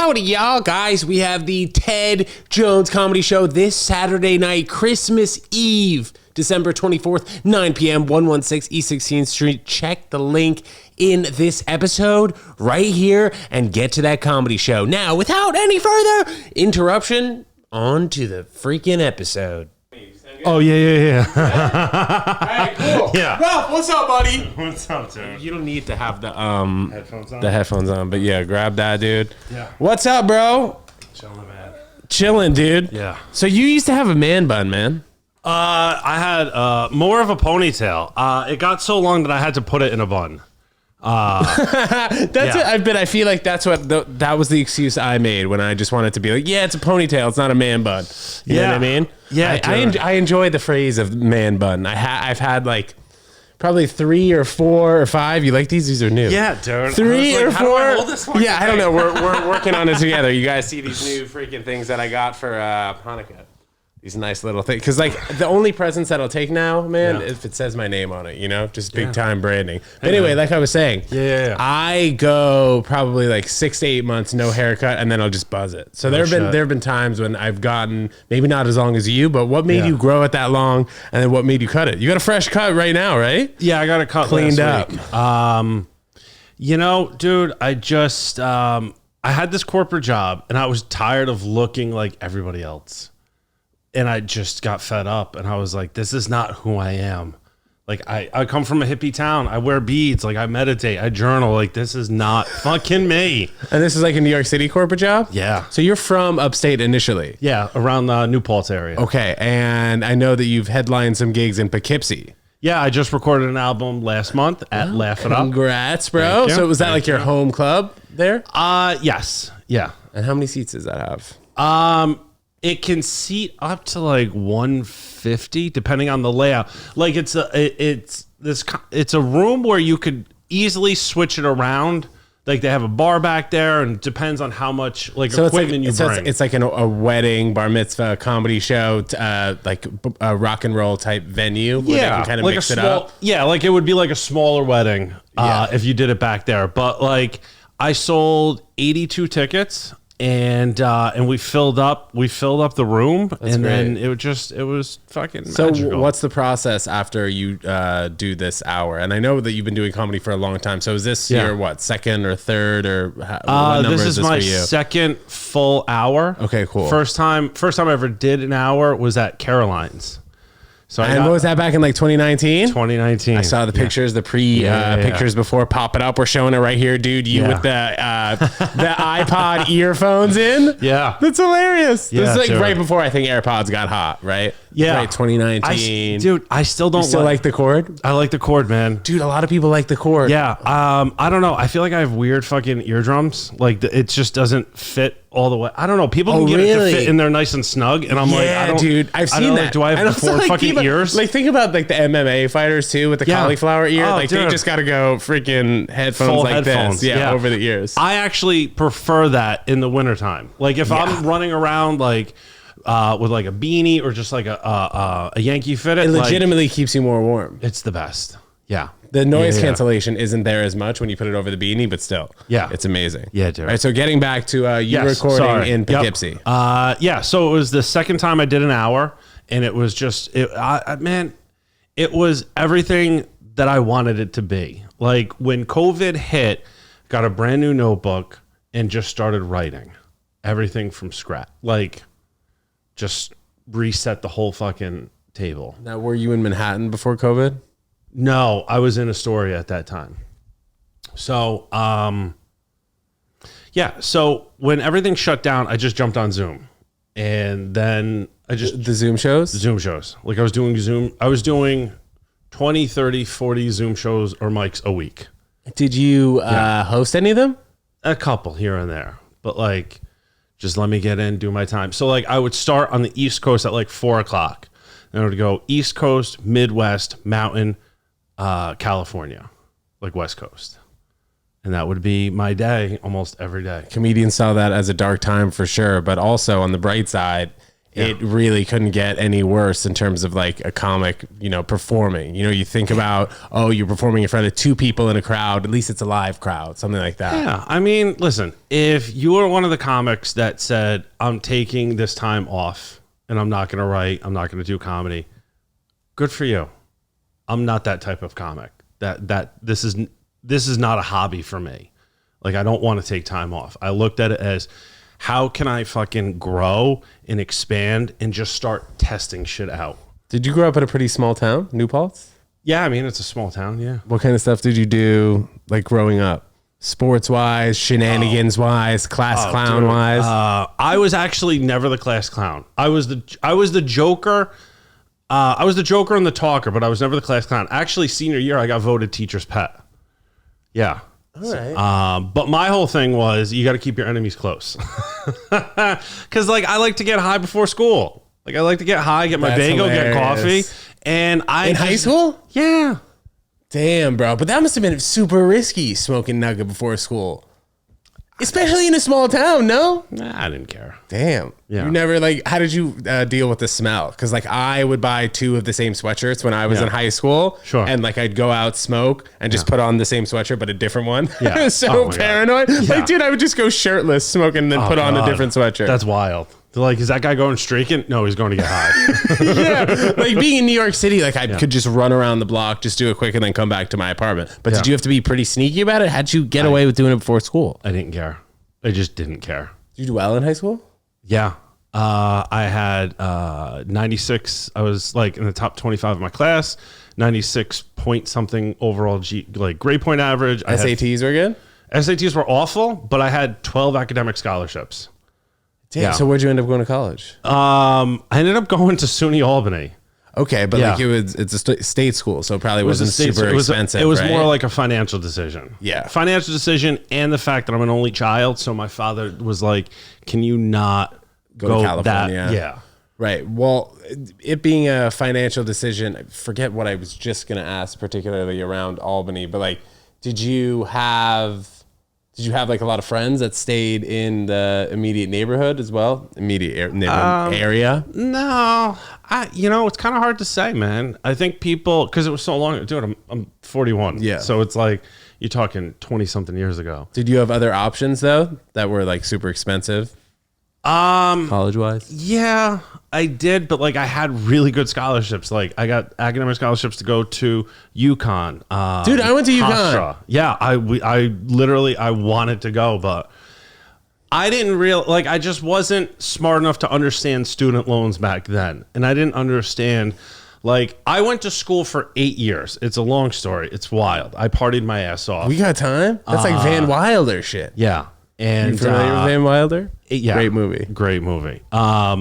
Howdy, y'all. Guys, we have the Ted Jones Comedy Show this Saturday night, Christmas Eve, December 24th, 9 p.m., 116 East 16th Street. Check the link in this episode right here and get to that comedy show. Now, without any further interruption, on to the freaking episode. Oh, yeah. Alright, cool. Yeah. Ralph, what's up, buddy? What's up, dude? You don't need to have the Headphones on? but yeah, grab that, dude. Yeah. What's up, bro? Chilling, man. Chilling, dude. Yeah. So you used to have a man bun, man. I had more of a ponytail. It got so long that I had to put it in a bun. That's it. I feel like that's what that was the excuse I made when I just wanted to be like, yeah, it's a ponytail, it's not a man bun. You know what I mean? Yeah, I enjoy the phrase of man bun. I've had like probably 3 or 4 or 5. You like these? These are new. Yeah, dude. 3 or 4. How do I hold this one? Yeah, I don't know. We're working on it together. You guys see these new freaking things that I got for Hanukkah. These nice little things. Because, like, the only presents that I'll take now, man, if it says my name on it, you know? Just big-time branding. But anyway, like I was saying, I go probably, like, 6 to 8 months, no haircut, and then I'll just buzz it. So there have been times when I've gotten, maybe not as long as you, but what made you grow it that long, and then what made you cut it? You got a fresh cut right now, right? Yeah, I got it cut cleaned up. You know, dude, I just, I had this corporate job, and I was tired of looking like everybody else. And I just got fed up, and I was like, this is not who I am. Like, I come from a hippie town. I wear beads. Like, I meditate. I journal. Like, this is not fucking me. And this is like a New York City corporate job? Yeah. So you're from upstate initially? Yeah, around the New Paltz area. Okay, and I know that you've headlined some gigs in Poughkeepsie. Yeah, I just recorded an album last month at Laugh It Up. Congrats, bro. So was that like your home club there? Yes. Yeah. And how many seats does that have? It can seat up to like 150 depending on the layout. Like it's a room where you could easily switch it around. Like they have a bar back there, and it depends on how much like equipment you bring. It's like a wedding, bar mitzvah, comedy show, like a rock and roll type venue. Where they can kind of like mix it up. Yeah, like it would be like a smaller wedding if you did it back there. But like I sold 82 tickets. And we filled up the room. That's and great. Then it was fucking magical. So what's the process after you do this hour? And I know that you've been doing comedy for a long time. So is this your what, second or third, or what number this is is my for you? second full hour. Okay, cool. First time I ever did an hour was at Caroline's. So what was that back in like 2019? 2019. I saw the pictures, the pictures before. Pop it up. We're showing it right here, dude. You with the iPod earphones in. Yeah. That's hilarious. Yeah, this is like dude. right before I think AirPods got hot, right? Yeah. Right, 2019. Dude, I still don't like the cord? I like the cord, man. Dude, a lot of people like the cord. Yeah. I don't know. I feel like I have weird fucking eardrums. Like it just doesn't fit all the way. I don't know. People can get it to fit in there nice and snug, and I'm like, I don't, dude, I've seen that. Do I have four fucking ears? Like, think about like the MMA fighters too with the cauliflower ear. Like they just got to go freaking headphones full like headphones. this, over the ears. I actually prefer that in the wintertime. Like if I'm running around like with like a beanie or just like a Yankee fitted, it legitimately keeps you more warm. It's the best. Yeah. The noise cancellation isn't there as much when you put it over the beanie, but still, it's amazing. Yeah, dude. All right, so getting back to you recording in Poughkeepsie. Yep. So it was the second time I did an hour, and it was just, man, it was everything that I wanted it to be. Like when COVID hit, got a brand new notebook and just started writing everything from scratch. Like just reset the whole fucing table. Now, were you in Manhattan before COVID? No, I was in Astoria at that time. So, so when everything shut down, I just jumped on Zoom. And then I just... The Zoom shows? The Zoom shows. Like I was doing Zoom. I was doing 20, 30, 40 Zoom shows or mics a week. Did you host any of them? A couple here and there. But like, just let me get in, do my time. So like I would start on the East Coast at like 4 o'clock. Then I would go East Coast, Midwest, Mountain, California, like West Coast. And that would be my day almost every day. Comedians saw that as a dark time for sure, but also on the bright side, it really couldn't get any worse in terms of like a comic, performing. You think about, oh, you're performing in front of 2 people in a crowd. At least it's a live crowd, something like that. Yeah. I mean, listen, if you were one of the comics that said, I'm taking this time off and I'm not going to write, I'm not going to do comedy, good for you. I'm not that type of comic. This is not a hobby for me. Like, I don't want to take time off. I looked at it as, how can I fucking grow and expand and just start testing shit out? Did you grow up in a pretty small town, New Paltz? Yeah, I mean, it's a small town, yeah. What kind of stuff did you do, like, growing up? Sports-wise, shenanigans-wise, class clown-wise? I was actually never the class clown. I was the joker. I was the joker and the talker, but I was never the class clown. Actually, senior year, I got voted teacher's pet. Yeah. All right. But my whole thing was, you got to keep your enemies close. Because, like, I like to get high before school. Like, I like to get high, get my bagel, get coffee. And in high school? Yeah. Damn, bro. But that must have been super risky, smoking nugget before school. Especially in a small town, no? Nah, I didn't care. Damn. Yeah. You never, like, how did you deal with the smell? Because, like, I would buy 2 of the same sweatshirts when I was in high school. Sure. And, like, I'd go out, smoke, and just put on the same sweatshirt, but a different one. Yeah. I was so paranoid. Yeah. Like, dude, I would just go shirtless, smoking, and then put on a different sweatshirt. That's wild. They're like, is that guy going streaking? No, he's going to get high. Yeah. Like, being in New York City, like, I could just run around the block, just do it quick, and then come back to my apartment. But did you have to be pretty sneaky about it? How'd you get away with doing it before school? I didn't care. I just didn't care. Did you do well in high school? Yeah. I had 96. I was like in the top 25 of my class, 96 point something overall grade point average. SATs were good? SATs were awful, but I had 12 academic scholarships. Damn. Yeah. So where'd you end up going to college? I ended up going to SUNY Albany. Okay, but like it's a state school, so it probably wasn't super expensive. It was right? more like a financial decision. Yeah. Financial decision, and the fact that I'm an only child. So my father was like, can you not go to California? Yeah. Right. Well, it being a financial decision, I forget what I was just going to ask, particularly around Albany, but like, did you have like a lot of friends that stayed in the immediate neighborhood as well? Area? No, it's kind of hard to say, man. I think people, because it was so long, dude, I'm 41. Yeah. So it's like, you're talking 20 something years ago. Did you have other options though that were like super expensive? College wise? Yeah, I did, but like I had really good scholarships. Like I got academic scholarships to go to UConn. Dude, I went to UConn. Hofstra. Yeah, I literally wanted to go, but I didn't I just wasn't smart enough to understand student loans back then. And I didn't understand, like, I went to school for 8 years. It's a long story. It's wild. I partied my ass off. We got time? That's like Van Wilder shit. Yeah. And you familiar with Van Wilder? Yeah. Great movie. Great movie. So I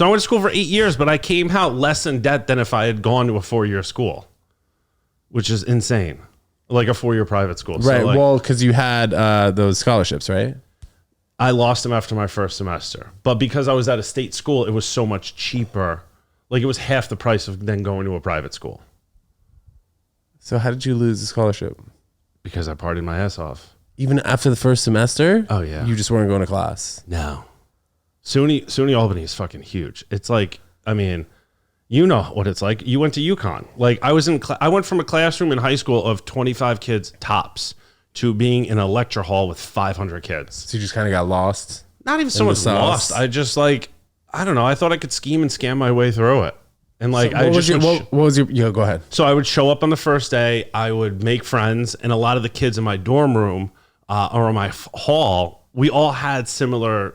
went to school for 8 years, but I came out less in debt than if I had gone to a 4-year school, which is insane. Like a 4-year private school. Right. So like, well, because you had those scholarships, right? I lost them after my first semester. But because I was at a state school, it was so much cheaper. Like it was half the price of then going to a private school. So how did you lose the scholarship? Because I partied my ass off. Even after the first semester? Oh, yeah. You just weren't going to class? No. SUNY Albany is fucking huge. It's like, I mean, you know what it's like. You went to UConn. Like I went from a classroom in high school of 25 kids tops to being in a lecture hall with 500 kids. So you just kind of got lost? Not even so much lost. I just like, I don't know. I thought I could scheme and scam my way through it. And like, so what was your, go ahead. So I would show up on the first day. I would make friends. And a lot of the kids in my dorm room or in my hall, we all had similar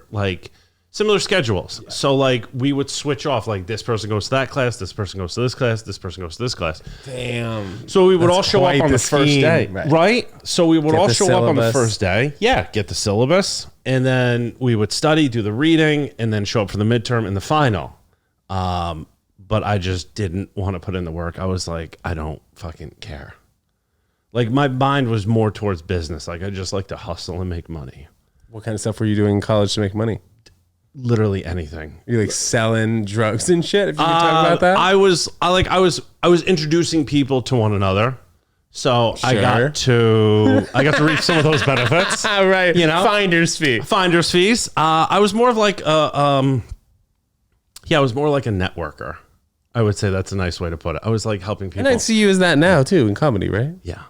schedules. Yeah. So like we would switch off, like this person goes to that class, this person goes to this class, this person goes to this class. Damn. So we would all show up on the first day. Right? So we would all show up on the first day. Yeah, get the syllabus. And then we would study, do the reading, and then show up for the midterm and the final. But I just didn't want to put in the work. I was like, I don't fucking care. Like my mind was more towards business. Like I just like to hustle and make money. What kind of stuff were you doing in college to make money? Literally anything. You like selling drugs and shit? If you could talk about that. I was introducing people to one another. So sure. I got to reap some of those benefits. Right. You know, finder's fees. I was more of like Yeah, I was more like a networker. I would say that's a nice way to put it. I was like helping people. And I see you as that now too in comedy, right? Yeah.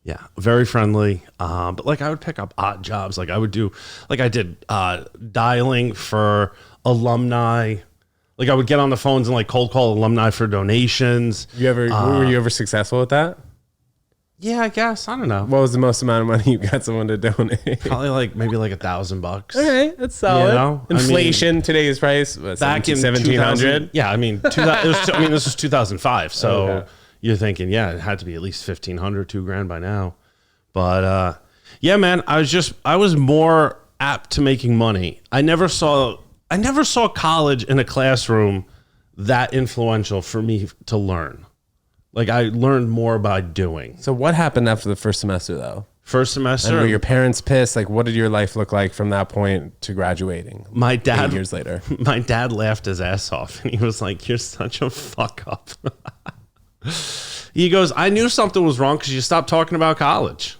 Yeah. Very friendly. But like I would pick up odd jobs. Like I would do, like I did dialing for alumni. Like I would get on the phones and like cold call alumni for donations. Were you ever successful with that? Yeah, I guess. I don't know. What was the most amount of money you got someone to donate? Probably like maybe like $1,000. Okay, that's solid. You know? Inflation, today's price, Back in 1700. Yeah, I mean, this was 2005. So okay. You're thinking, yeah, it had to be at least 1,500, $2,000 by now. But yeah, man, I was more apt to making money. I never saw college in a classroom that influential for me to learn. Like I learned more by doing. So what happened after the first semester though? First semester? And were your parents pissed? Like what did your life look like from that point to graduating? My dad, 8 years later. My dad laughed his ass off and he was like, "You're such a fuck up." He goes, "I knew something was wrong because you stopped talking about college.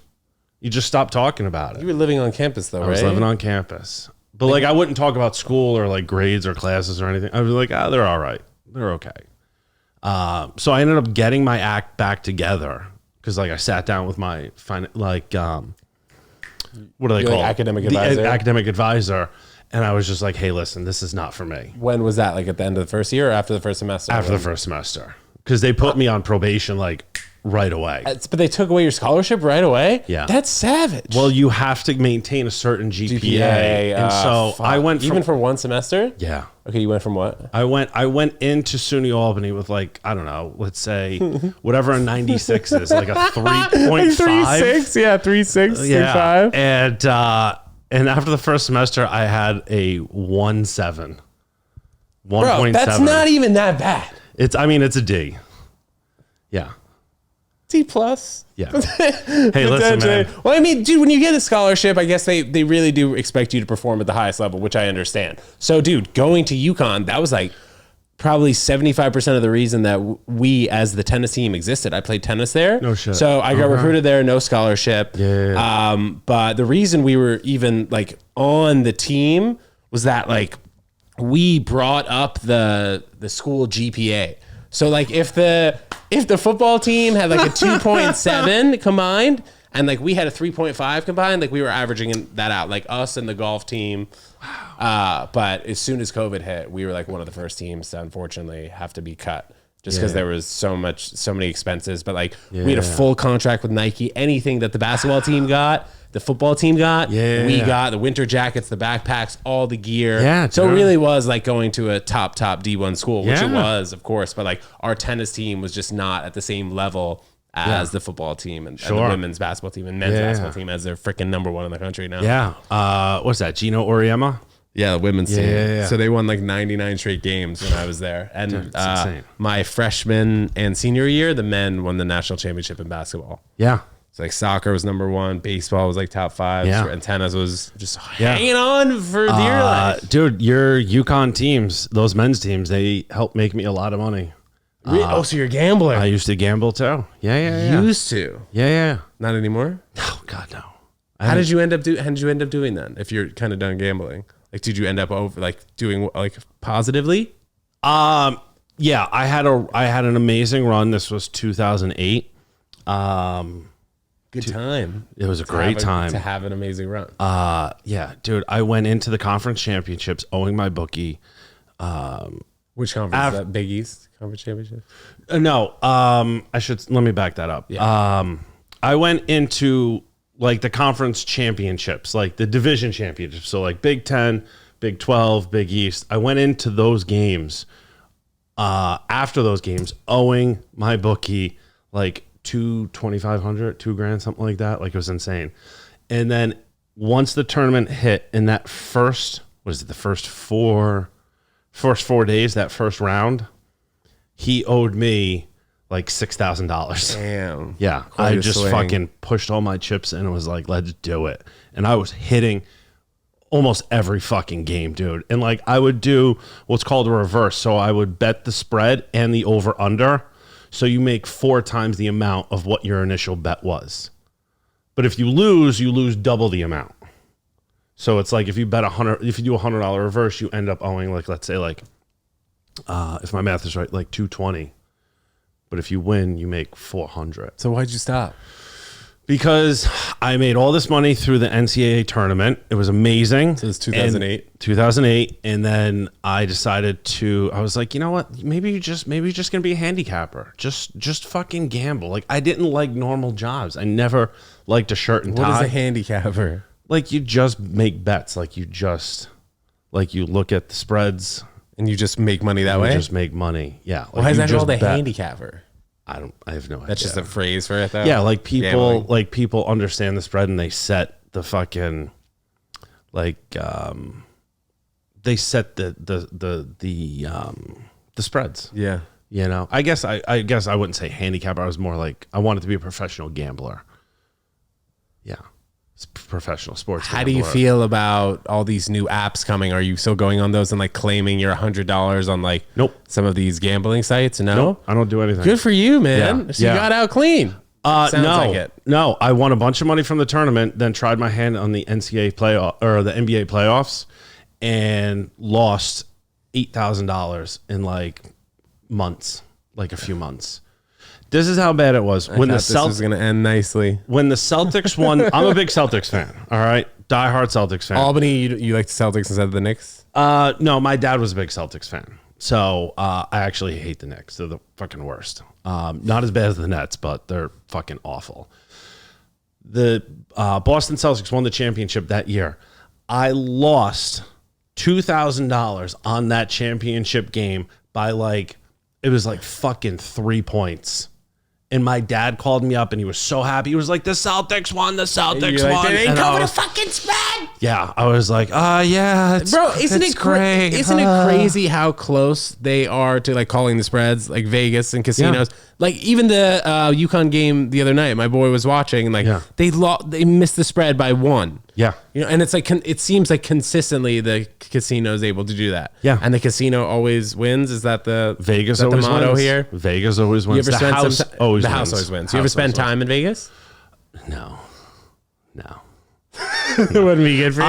You just stopped talking about it." You were living on campus though, right? I was living on campus. But like I wouldn't talk about school or like grades or classes or anything. I was like, they're all right. They're okay. So I ended up getting my act back together because like I sat down with my what do they call it? Academic advisor. Academic advisor. And I was just like, hey, listen, this is not for me. When was that? Like at the end of the first year or after the first semester? After the first semester. Because they put me on probation like right away. But they took away your scholarship right away? Yeah. That's savage. Well, you have to maintain a certain GPA. And so fuck. I went from, even for one semester? Yeah. Okay, you went from what? I went into SUNY Albany with like, I don't know, let's say whatever a 96 is, like a 3.5. Like 3.6, yeah, 3.6, yeah. 3.5. And after the first semester, I had a 1.7. 1.7. Bro, that's not even that bad. It's a D. Yeah. D plus. Yeah. Hey, listen, man. Well, I mean, dude, when you get a scholarship, I guess they really do expect you to perform at the highest level, which I understand. So, dude, going to UConn, that was like probably 75% of the reason that we, as the tennis team, existed. I played tennis there. No shit. So I got recruited there, no scholarship. Yeah. But the reason we were even like on the team was that like we brought up the school GPA. So like if the football team had like a 2.7 combined and like we had a 3.5 combined, like we were averaging that out, like us and the golf team. Wow. But as soon as COVID hit, we were like one of the first teams to unfortunately have to be cut just because there was so many expenses. But like we had a full contract with Nike. Anything that the basketball team got, the football team got, we got the winter jackets, the backpacks, all the gear. Yeah, so it really was like going to a top D1 school, which it was, of course. But like our tennis team was just not at the same level as the football team and the women's basketball team and men's basketball team as they're freaking number one in the country now. Yeah. What's that? Gino Auriemma? Yeah, the women's team. Yeah. So they won like 99 straight games when I was there. And Dude, it's insane. My freshman and senior year, the men won the national championship in basketball. Yeah. So like soccer was number one, baseball was like top 5, and tennis was just hanging on for dear life. Dude, your UConn teams, those men's teams, they helped make me a lot of money. So you're a gambler. I used to gamble too. Yeah. Used to. Yeah. Not anymore? Oh God, no. How did you end up doing that? If you're kind of done gambling, like, did you end up doing like positively? Yeah, I had an amazing run. This was 2008. Good time. It was a great time to have an amazing run. Yeah, dude. I went into the conference championships owing my bookie. Which conference? Is that Big East Conference Championship? No. Let me back that up. Yeah. I went into like the conference championships, like the division championships. So like Big 10, Big 12, Big East. I went into those games. After those games, owing my bookie like $2,500, $2,000, something like that. Like it was insane. And then once the tournament hit in that first 4 days, that first round, he owed me like $6,000. Damn. Yeah. I just fucking pushed all my chips in and was like, let's do it. And I was hitting almost every fucking game, dude. And like I would do what's called a reverse. So I would bet the spread and the over under. So you make 4 times the amount of what your initial bet was. But if you lose double the amount. So it's like if you bet if you do $100 reverse, you end up owing like, let's say like if my math is right, like 220. But if you win, you make 400. So why'd you stop? Because I made all this money through the NCAA tournament. It was amazing. So it was 2008. 2008, and then I decided I was like, you know what? Maybe you're just gonna be a handicapper. Just fucking gamble. Like, I didn't like normal jobs. I never liked a shirt and tie. What is a handicapper? Like, you just make bets. Like, you look at the spreads. And you just make money that way? You just make money. Yeah. Like, Why is that called a bet. handicapper? I have no idea. That's just a phrase for it, though. Yeah, like people understand the spread and they set the fucking they set the spreads. Yeah. You know, I guess I wouldn't say handicapper. I was more like, I wanted to be a professional gambler. Yeah. Professional sports How do you feel about all these new apps coming? Are you still going on those and like claiming your $100 on like some of these gambling sites? No, nope, I don't do anything. Good for you, man. Yeah. So you got out clean. Sounds like it. No, I won a bunch of money from the tournament, then tried my hand on the NCAA playoff or the NBA playoffs, and lost $8,000 in like months, like a few months. This is how bad it was. When the Celtics was going to end nicely. When the Celtics won, I'm a big Celtics fan. All right, diehard Celtics fan. Albany, you like the Celtics instead of the Knicks? No, my dad was a big Celtics fan, so I actually hate the Knicks. They're the fucking worst. Not as bad as the Nets, but they're fucking awful. The Boston Celtics won the championship that year. I lost $2,000 on that championship game by it was like fucking 3 points. And my dad called me up and he was so happy. He was like, the Celtics won, the Celtics won. They ain't cover the fucking spread. Yeah, I was like, yeah. Bro, isn't it great? Isn't it crazy how close they are to like calling the spreads, like Vegas and casinos? Yeah. Like even the UConn game the other night, my boy was watching, and they missed the spread by 1. Yeah, you know, and it's like it seems like consistently the casino is able to do that. Yeah, and the casino always wins. Is that the Vegas always the motto wins? Here? Vegas always wins. You ever the house always the wins. house always wins. You ever spend time in Vegas? No. It wouldn't be good for you.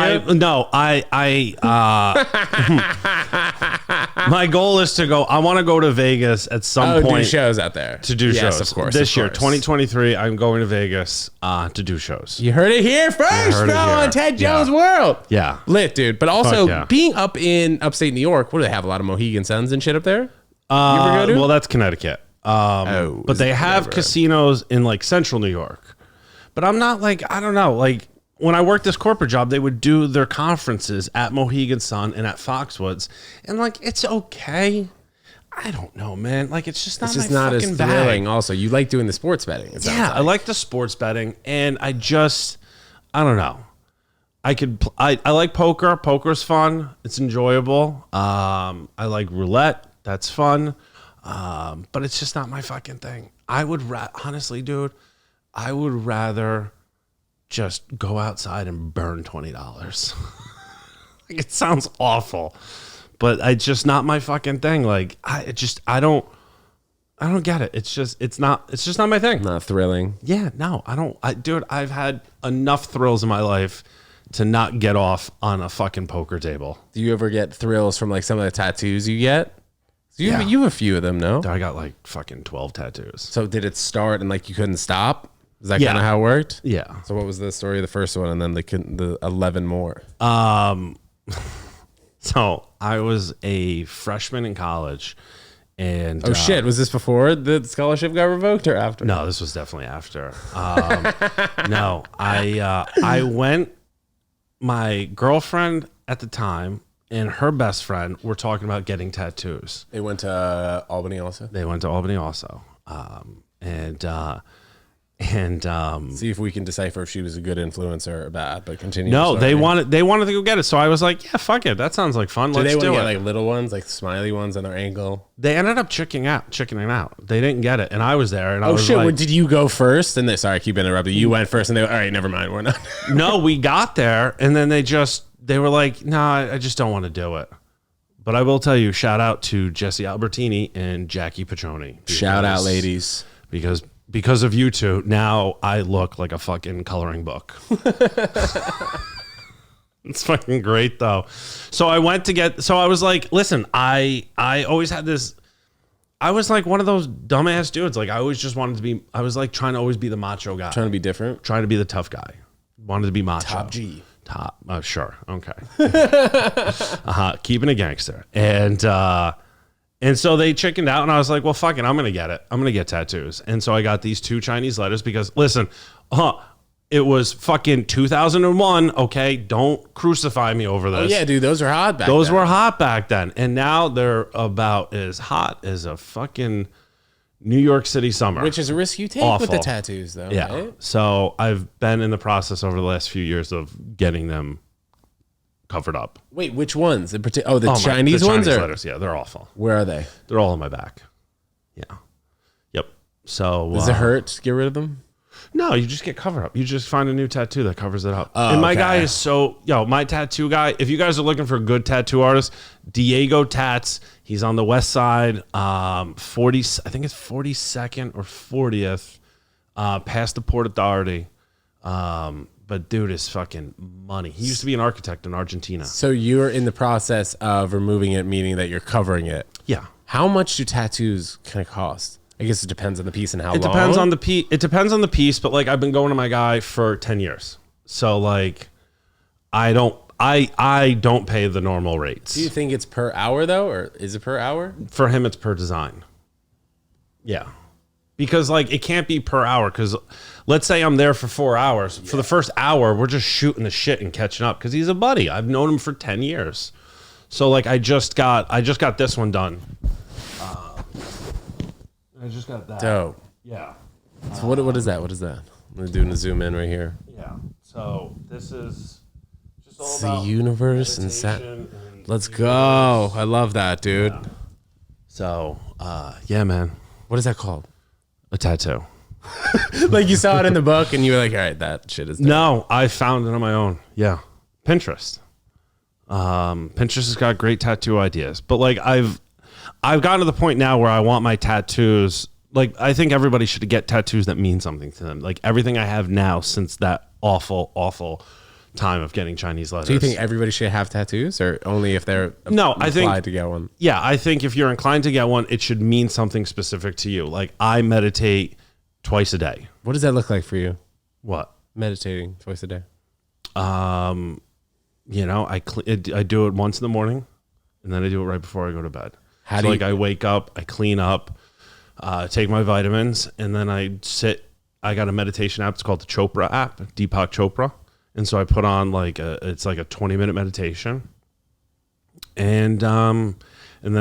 My goal is to go. I want to go to Vegas at some point. Do shows out there. To do shows, of course. This year, 2023, I'm going to Vegas to do shows. You heard it here first, bro, on Ted Jones World. Yeah, lit, dude. But also being up in upstate New York, what do they have? A lot of Mohegan Suns and shit up there. You ever go to? Well, that's Connecticut. But they have casinos in like central New York. But I'm not I don't know, when I worked this corporate job, they would do their conferences at Mohegan Sun and at Foxwoods, and it's okay. I don't know, man. It's just not. It's just not as thrilling. Also, you like doing the sports betting. I like the sports betting, and I don't know. I like poker. Poker's fun. It's enjoyable. I like roulette. That's fun. But it's just not my fucking thing. Honestly, dude, I would rather just go outside and burn $20. It sounds awful, but it's just not my fucking thing. I don't get it. It's just not my thing. Not thrilling. Yeah, no, I don't. Dude, I've had enough thrills in my life to not get off on a fucking poker table. Do you ever get thrills from some of the tattoos you get? You have a few of them, no? I got fucking 12 tattoos. So did it start and you couldn't stop? Is that kind of how it worked? Yeah. So what was the story of the first one, and then the 11 more? So I was a freshman in college, and shit, was this before the scholarship got revoked or after? No, this was definitely after. No, I went. My girlfriend at the time and her best friend were talking about getting tattoos. They went to Albany also. And see if we can decipher if she was a good influencer or bad, but continue. No, they wanted to go get it. So I was like, yeah, fuck it. That sounds like fun. Let's do it. Get little ones, smiley ones on their ankle. They ended up chickening out. They didn't get it. And I was there and I was shit. Did you go first? And sorry, I keep interrupting. You went first and they were, all right, never mind. We're not. No, we got there and then they were like, nah, I just don't want to do it. But I will tell you, shout out to Jesse Albertini and Jackie Petroni. Shout out, ladies. Because of you two, now I look like a fucking coloring book. It's fucking great though. So I went to get, so I was like, listen, I always had this, I was like one of those dumbass dudes. Like I always just wanted to be, I was like trying to always be the macho guy. Trying to be different. Trying to be the tough guy. Wanted to be macho. Top G. Top. Sure. Okay. Keeping a gangster. And so they chickened out and I was like, well, fuck it. I'm going to get it. I'm going to get tattoos. And so I got these 2 Chinese letters because listen, it was fucking 2001. Okay. Don't crucify me over this. Oh yeah, dude. Those were hot back then. Those were hot back then. And now they're about as hot as a fucking New York City summer. Which is a risk you take with the tattoos, though. Yeah. Right? So I've been in the process over the last few years of getting them covered up. Wait, which ones? The Chinese ones? Chinese letters. Yeah, they're awful. Where are they? They're all on my back. Yeah. Yep. So does it hurt to get rid of them? No, you just get cover up. You just find a new tattoo that covers it up. Oh, and my guy is my tattoo guy, if you guys are looking for a good tattoo artist, Diego Tats, he's on the west side, 40, I think it's 42nd or 40th, past the Port Authority. But dude is fucking money. He used to be an architect in Argentina. So you're in the process of removing it, meaning that you're covering it. Yeah. How much do tattoos kind of cost? I guess it depends on the piece and how long. It depends on the piece. It depends on the piece, but like I've been going to my guy for 10 years. So like I don't pay the normal rates. Do you think it's per hour though, or is it per hour? For him it's per design. Yeah. Because like it can't be per hour, because let's say I'm there for 4 hours. Yeah. For the first hour, we're just shooting the shit and catching up because he's a buddy. I've known him for 10 years. So like I just got this one done. I just got that. Dope. Yeah. So what is that? What is that? I'm doing a zoom in right here. Yeah. So this is just all it's about the universe and let's go. I love that, dude. Yeah. So yeah, man. What is that called? A tattoo. Like you saw it in the book and you were like, all right, that shit is dope. No, I found it on my own. Yeah. Pinterest. Pinterest has got great tattoo ideas. But like I've gotten to the point now where I want my tattoos. Like, I think everybody should get tattoos that mean something to them. Like, everything I have now since that awful, awful time of getting Chinese letters. Do you think everybody should have tattoos, or only if they're inclined to get one? Yeah, I think if you're inclined to get one, it should mean something specific to you. Like, I meditate twice a day. What does that look like for you? What? Meditating twice a day. You know, I do it once in the morning, and then I do it right before I go to bed. I wake up, I clean up, take my vitamins, and then I sit. I got a meditation app. It's called the Chopra app, Deepak Chopra. And so I put on it's like a 20-minute meditation. And then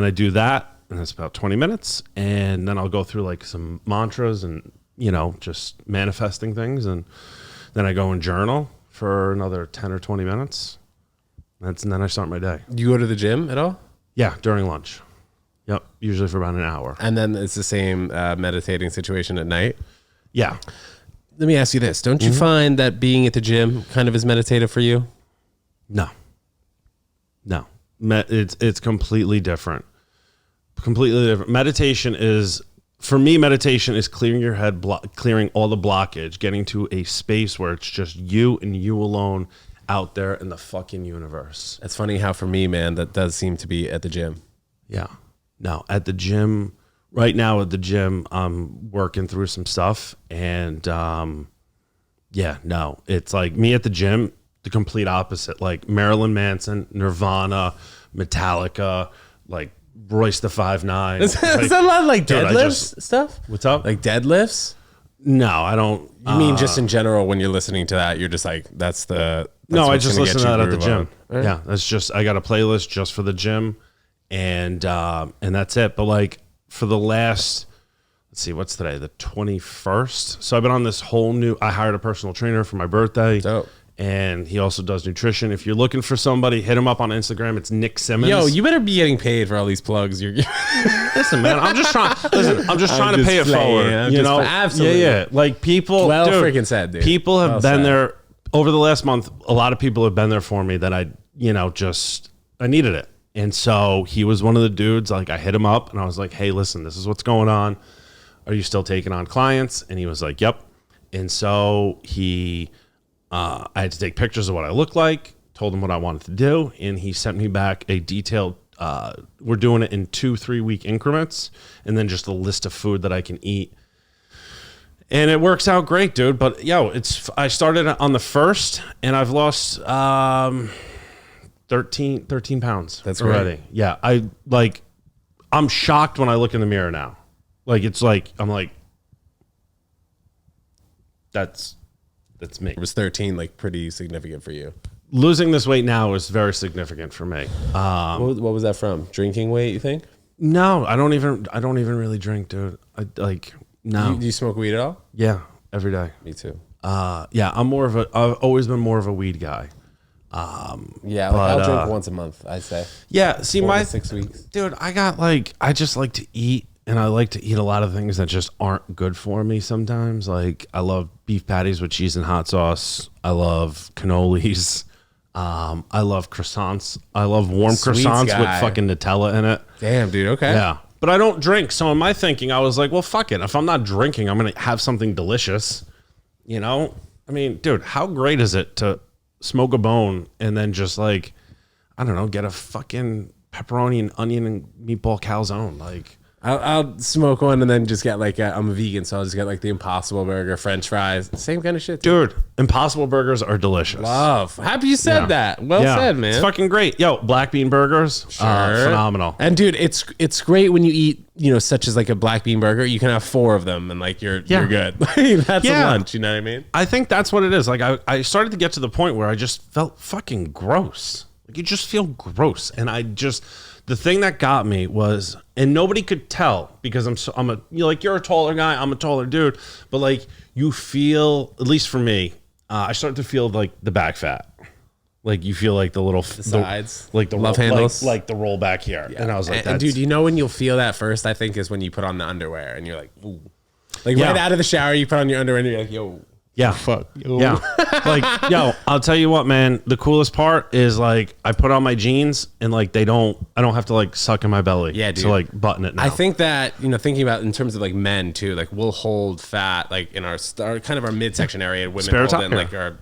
I do that, and it's about 20 minutes. And then I'll go through like some mantras and, you know, just manifesting things. And then I go and journal for another 10 or 20 minutes. And then I start my day. Do you go to the gym at all? Yeah, during lunch. Yep, usually for about an hour. And then it's the same meditating situation at night? Yeah. Let me ask you this. Don't you find that being at the gym kind of is meditative for you? No. It's completely different. Completely different. Meditation is clearing your head, clearing all the blockage, getting to a space where it's just you and you alone out there in the fucking universe. It's funny how for me, man, that does seem to be at the gym. Yeah. No, at the gym, right now at the gym, I'm working through some stuff. And it's like me at the gym, the complete opposite. Like Marilyn Manson, Nirvana, Metallica, like Royce the 5'9". Is that a lot of like deadlifts stuff? What's up? Like deadlifts? No, I don't. You mean just in general when you're listening to that, you're just like, that's I just listen to that at the gym. Right? Yeah, that's just, I got a playlist just for the gym. And that's it. But like for the last, let's see, what's today? The 21st. So I've been on this whole I hired a personal trainer for my birthday. Dope. And he also does nutrition. If you're looking for somebody, hit him up on Instagram. It's Nick Simmons. Yo, you better be getting paid for all these plugs. Listen, man, I'm just trying to pay it forward. Absolutely. Yeah. Like people, freaking said, dude. People have been there over the last month. A lot of people have been there for me that I needed it. And so he was one of the dudes, like I hit him up and I was like, hey, listen, this is what's going on. Are you still taking on clients? And he was like, yep. And so I had to take pictures of what I look like, told him what I wanted to do, and he sent me back a detailed. We're doing it in 2-3 week increments, and then just a list of food that I can eat. And it works out great, dude. But I started on the 1st, and I've lost 13 pounds. That's already. Great. Yeah, I'm shocked when I look in the mirror now. I'm like, that's me. It was 13, like pretty significant for you. Losing this weight now is very significant for me. What was that from? Drinking weight, you think? No, I don't even really drink, dude. No. Do you smoke weed at all? Yeah, every day. Me too. Yeah, I've always been more of a weed guy. Yeah, I'll drink once a month, I say. Yeah, see, 4 to 6 weeks. Dude, I just like to eat, and I like to eat a lot of things that just aren't good for me sometimes. Like, I love beef patties with cheese and hot sauce. I love cannolis. I love croissants. I love warm croissants with fucking Nutella in it. Damn, dude, okay. Yeah. But I don't drink, so in my thinking, I was like, well, fuck it. If I'm not drinking, I'm going to have something delicious. You know? I mean, dude, how great is it to smoke a bone and then just like, I don't know, get a fucking pepperoni and onion and meatball calzone? Like, I'll smoke one and then just get like I'm a vegan, so I'll just get like the Impossible Burger, French fries, same kind of shit. Dude, Impossible Burgers are delicious. Love. Happy you said that. Well said, man. It's fucking great. Yo, black bean burgers, phenomenal. And dude, it's great when you eat, such as like a black bean burger. You can have 4 of them and like you're good. That's a lunch. You know what I mean? I think that's what it is. Like I started to get to the point where I just felt fucking gross. Like you just feel gross, and the thing that got me was, and nobody could tell because you're a taller guy, I'm a taller dude, but like you feel, at least for me, I started to feel like the back fat. Like you feel like the sides, like the love handles, like the roll back here. Yeah. And I was like, and dude, when you'll feel that first, I think is when you put on the underwear and you're like, ooh. Like right out of the shower, you put on your underwear and you're like, yo. Yeah. Fuck. Yo. Yeah. Like, I'll tell you what, man, the coolest part is like I put on my jeans and like I don't have to like suck in my belly. Yeah, dude. To like button it now. I think that, thinking about in terms of like men too, like we'll hold fat like in our kind of our midsection area, women hold in like their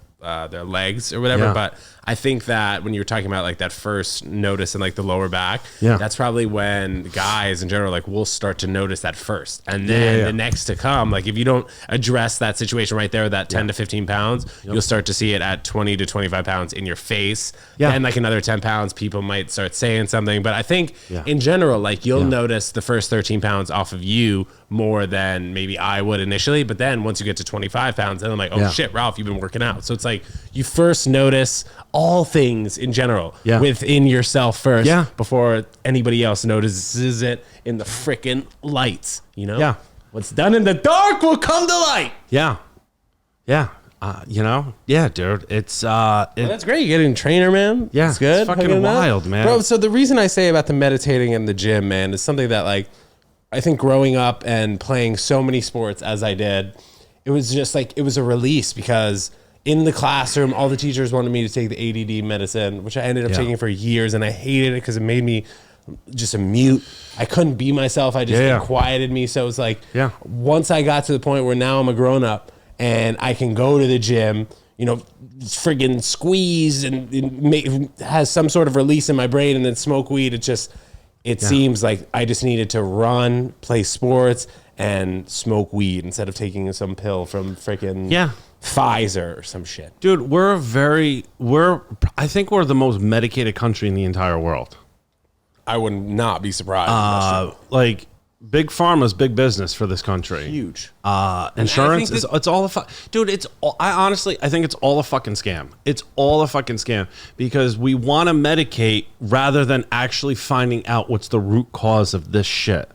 legs or whatever. Yeah. But I think that when you were talking about like that first notice in like the lower back, that's probably when guys in general like will start to notice that first, and then the next to come, like if you don't address that situation right there, that 10 to 15 pounds, you'll start to see it at 20 to 25 pounds in your face, and like another 10 pounds, people might start saying something. But I think in general, like you'll notice the first 13 pounds off of you more than maybe I would initially, but then once you get to 25 pounds, then I'm like, oh shit, Ralph, you've been working out. So it's like you first notice all things in general within yourself first before anybody else notices it in the freaking lights, Yeah. What's done in the dark will come to light. Yeah. Yeah. Yeah, dude. It's that's great. You getting a trainer, man. Yeah. It's good. It's fucking wild, man. Bro, so the reason I say about the meditating in the gym, man, is something that like I think growing up and playing so many sports as I did, it was just like it was a release because in the classroom, all the teachers wanted me to take the ADD medicine, which I ended up taking for years, and I hated it because it made me just a mute. I couldn't be myself. It quieted me. So it was like, once I got to the point where now I'm a grown up and I can go to the gym, friggin' squeeze and has some sort of release in my brain, and then smoke weed. It seems like I just needed to run, play sports, and smoke weed instead of taking some pill from freaking Pfizer or some shit. Dude, I think we're the most medicated country in the entire world. I would not be surprised. Like big pharma's big business for this country. Huge. Insurance it's all dude, I think it's all a fucking scam. It's all a fucking scam because we want to medicate rather than actually finding out what's the root cause of this shit.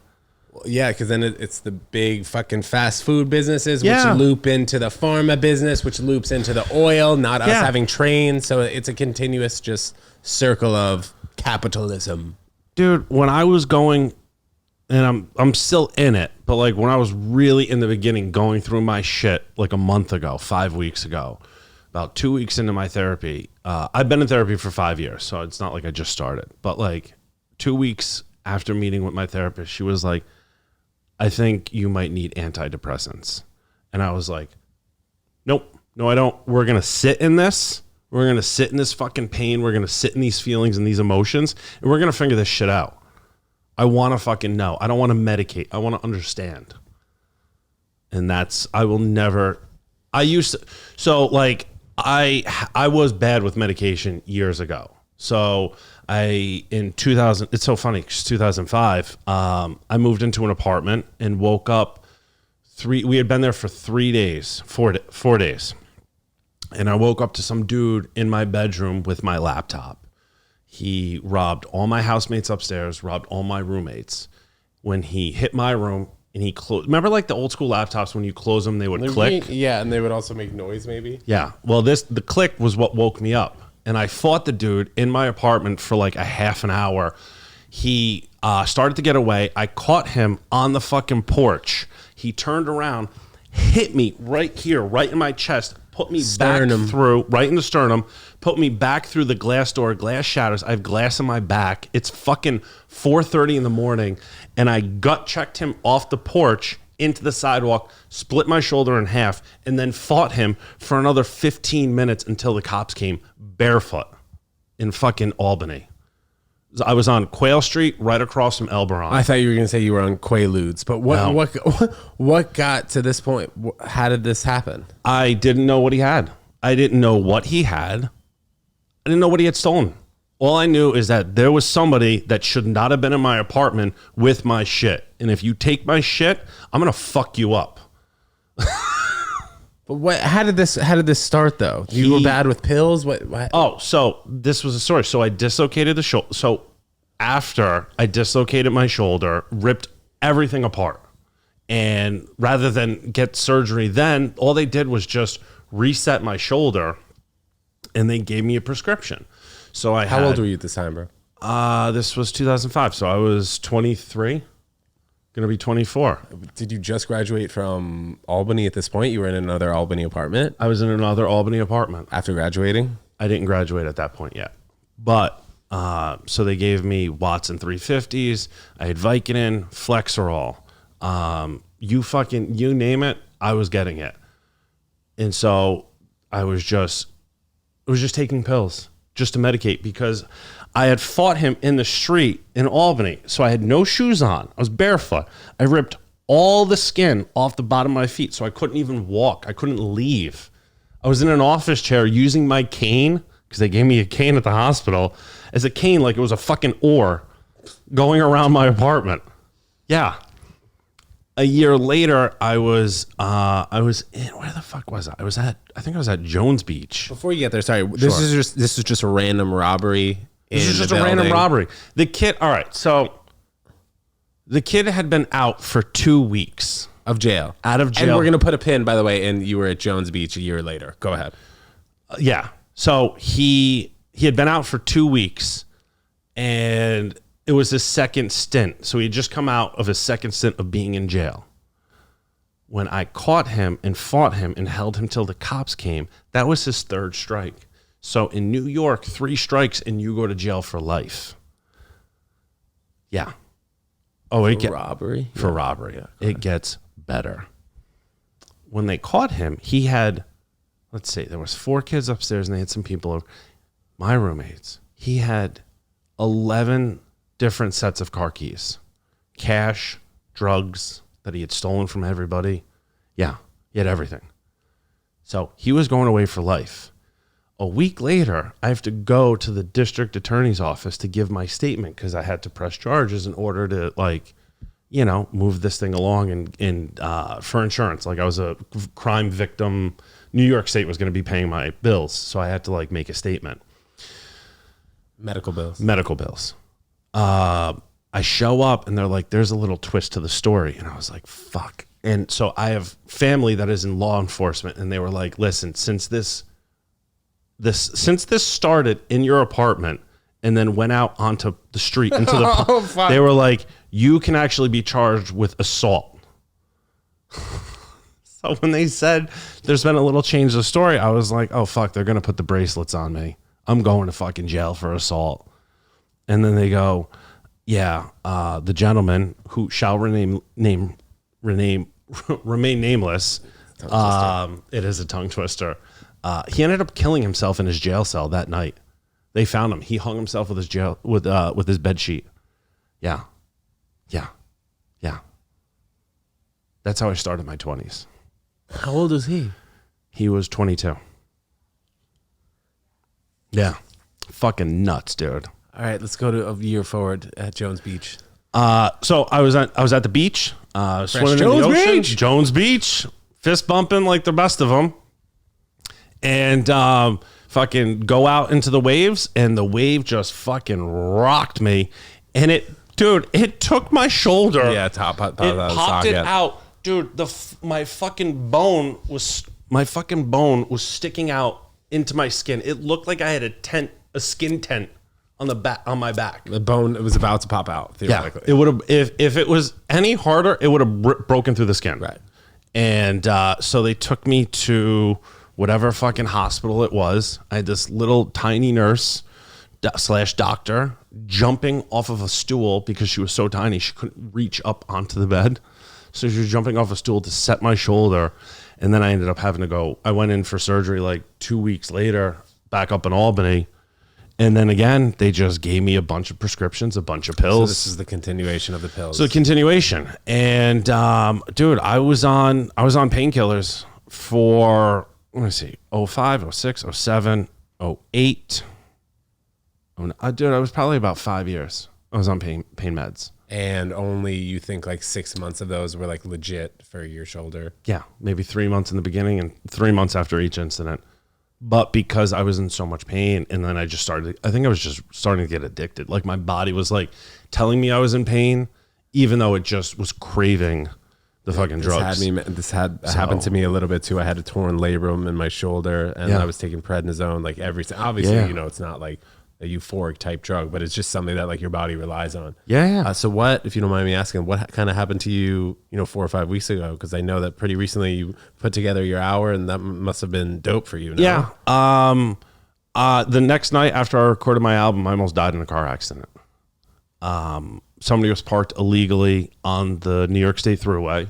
Yeah, because then it's the big fucking fast food businesses, which loop into the pharma business, which loops into the oil, not us having trains. So it's a continuous just circle of capitalism. Dude, when I was going, and I'm still in it, but like when I was really in the beginning going through my shit like a month ago, 5 weeks ago, about 2 weeks into my therapy, I've been in therapy for 5 years, so it's not like I just started. But like 2 weeks after meeting with my therapist, she was like, I think you might need antidepressants. And I was like, nope, no, I don't. We're going to sit in this. We're going to sit in this fucking pain. We're going to sit in these feelings and these emotions, and we're going to figure this shit out. I want to fucking know. I don't want to medicate. I want to understand. And that's, I will never, I used to, so like, I was bad with medication years ago. So in 2000, it's so funny, because 2005, I moved into an apartment and woke up we had been there for 3 days, 4 days. And I woke up to some dude in my bedroom with my laptop. He robbed all my housemates upstairs, robbed all my roommates. When he hit my room and he closed, remember like the old school laptops, when you close them, they would click? Yeah, and they would also make noise maybe. Yeah. Well, the click was what woke me up. And I fought the dude in my apartment for like a half an hour. He started to get away. I caught him on the fucking porch. He turned around, hit me right here, right in my chest, put me back through, right in the sternum, put me back through the glass door. Glass shatters. I have glass in my back. It's fucking 4:30 in the morning, and I gut checked him off the porch into the sidewalk, split my shoulder in half, and then fought him for another 15 minutes until the cops came, barefoot, in fucking Albany. I was on Quail Street, right across from Elberon. I thought you were going to say you were on Quaaludes, but what got to this point? How did this happen? I didn't know what he had. I didn't know what he had. I didn't know what he had stolen. All I knew is that there was somebody that should not have been in my apartment with my shit. And if you take my shit, I'm going to fuck you up. But how did this start though? You were bad with pills? What? Oh, so this was a story. So I dislocated the shoulder. So after I dislocated my shoulder, ripped everything apart. And rather than get surgery then, all they did was just reset my shoulder, and they gave me a prescription. So How old were you at this time, bro? This was 2005. So I was 23. Going to be 24. Did you just graduate from Albany at this point? You were in another Albany apartment? I was in another Albany apartment. After graduating? I didn't graduate at that point yet. But, so they gave me Watson 350s. I had Vicodin, Flexerol. You name it, I was getting it. And so I was just taking pills just to medicate, because I had fought him in the street in Albany. So I had no shoes on. I was barefoot. I ripped all the skin off the bottom of my feet, so I couldn't even walk. I couldn't leave. I was in an office chair using my cane, because they gave me a cane at the hospital, as a cane like it was a fucking oar, going around my apartment. Yeah. A year later, I was in, where the fuck was I? I think I was at Jones Beach. Before you get there, sorry, this is just a random robbery. This is just a random robbery. The kid, all right, so the kid had been out for 2 weeks. Of jail. Out of jail. And we're going to put a pin, by the way, and you were at Jones Beach a year later. Go ahead. Yeah. So he had been out for 2 weeks, and it was his second stint. So he had just come out of his second stint of being in jail. When I caught him and fought him and held him till the cops came, that was his third strike. So in New York, 3 strikes and you go to jail for life. Yeah. Oh, robbery? For robbery. Yeah, it gets better. When they caught him, he had, let's see, there was 4 kids upstairs and they had some people over. My roommates. He had 11 different sets of car keys. Cash, drugs that he had stolen from everybody. Yeah, he had everything. So he was going away for life. A week later, I have to go to the district attorney's office to give my statement, because I had to press charges in order to, move this thing along and for insurance. Like, I was a crime victim. New York State was going to be paying my bills, so I had to make a statement. Medical bills. I show up and they're like, there's a little twist to the story. And I was like, fuck. And so I have family that is in law enforcement, and they were like, listen, since this started in your apartment and then went out onto the street into the they were like, you can actually be charged with assault. So when they said there's been a little change of the story, I was like, oh fuck, they're gonna put the bracelets on me. I'm going to fucking jail for assault. And then they go, yeah, the gentleman who shall remain nameless. It is a tongue twister. He ended up killing himself in his jail cell that night. They found him. He hung himself with his with his bed sheet. Yeah. That's how I started my 20s. How old was he? He was 22. Yeah. Fucking nuts, dude. All right, let's go to a year forward at Jones Beach. So I was at the beach, swimming Jones in the ocean. Beach. Jones Beach, fist bumping like the best of them, and fucking go out into the waves, and the wave just fucking rocked me, and it took my shoulder. Yeah, It popped it out, dude. My fucking bone was sticking out into my skin. It looked like I had a skin tent on my back. The bone was about to pop out, theoretically. Yeah, it would have, if it was any harder, it would have broken through the skin. Right. And so they took me to whatever fucking hospital it was. I had this little tiny nurse / doctor jumping off of a stool because she was so tiny she couldn't reach up onto the bed. So she was jumping off a stool to set my shoulder. And then I ended up having to go. I went in for surgery like 2 weeks later, back up in Albany. And then again, they just gave me a bunch of prescriptions, a bunch of pills. So this is the continuation of the pills. So continuation. And dude, I was on painkillers for, let me see, 05, 06, 07, 08. Dude, I was probably about 5 years. I was on pain meds. And only you think like 6 months of those were like legit for your shoulder? Yeah, maybe 3 months in the beginning and 3 months after each incident. But because I was in so much pain, and then I think I was just starting to get addicted. Like my body was like telling me I was in pain, even though it just was craving the fucking drugs. This happened to me a little bit too. I had a torn labrum in my shoulder, and I was taking prednisone like everything. Obviously, it's not like a euphoric type drug, but it's just something that like your body relies on. Yeah. So what, if you don't mind me asking, what kind of happened to you, 4 or 5 weeks ago? Because I know that pretty recently you put together your hour, and that must have been dope for you. No? Yeah. The next night after I recorded my album, I almost died in a car accident. Somebody was parked illegally on the New York State Thruway.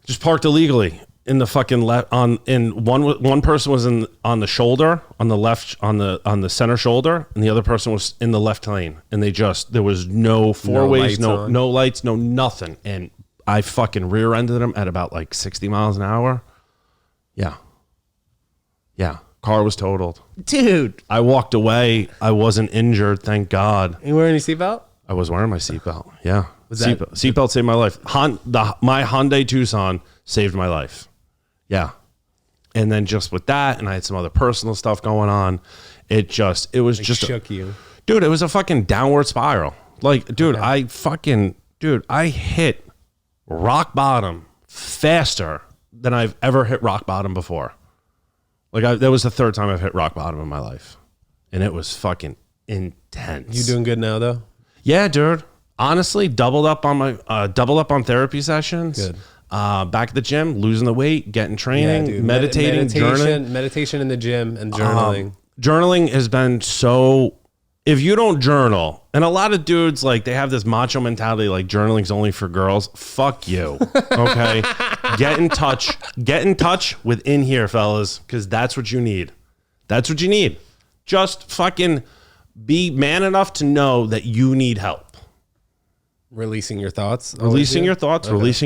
Just parked illegally in the fucking left one person was on the shoulder, on the left, on the center shoulder, and the other person was in the left lane. And there was no four ways, no lights, no nothing. And I fucking rear-ended them at about like 60 miles an hour. Yeah. Car was totaled. Dude. I walked away. I wasn't injured, thank God. You wearing your seatbelt? I was wearing my seatbelt. Yeah. Seatbelt saved my life. My Hyundai Tucson saved my life. Yeah. And then just with that, and I had some other personal stuff going on, it was just shook you. Dude, it was a fucking downward spiral. Like, dude, okay. I hit rock bottom faster than I've ever hit rock bottom before. Like, that was the third time I've hit rock bottom in my life. And it was fucking intense. You doing good now, though? Yeah, dude. Honestly, doubled up on therapy sessions. Good. Back at the gym, losing the weight, getting training, meditating, journaling. Meditation in the gym and journaling. Journaling has been so... If you don't journal, and a lot of dudes, like, they have this macho mentality, like, journaling's only for girls. Fuck you, okay? Get in touch with in here, fellas, because that's what you need. That's what you need. Just fucking be man enough to know that you need help. Releasing your thoughts. Releasing